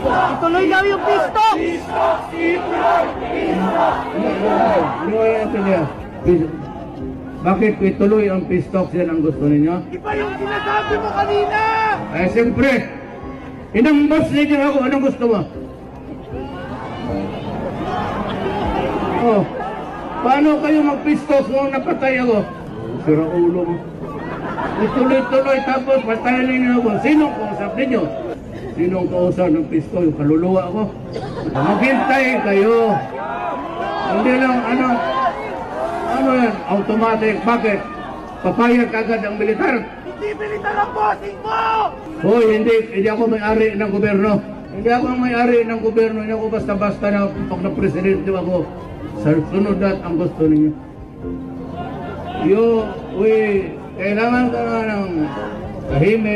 Ituloy daw yung pisto! Ano yan niya? Bakit ituloy ang peace talks yan ang gusto ninyo? Iba yung sinasabi mo kanina! Eh, siyempre, inambas ninyo ako. Anong gusto mo? Oh, paano kayo mag-peace talks nung napatay ako? Sira ulo mo. Ituloy-tuloy tapos patayin ninyo ako. Sinong kausap ninyo? Sinong kausap ng peace talk? Yung kaluluwa ko? Maghintay kayo. Hindi lang, ano yan? Automatic. Bakit? Papayag agad ang militar. Hindi militar ang bossing mo! Hoy, hindi ako may-ari ng gobyerno. Hindi ako may-ari ng gobyerno. Hindi ako basta-basta na pag na-presidente ako. Sa sunod at ang gusto ninyo. Kailangan ka nga ng tahimik.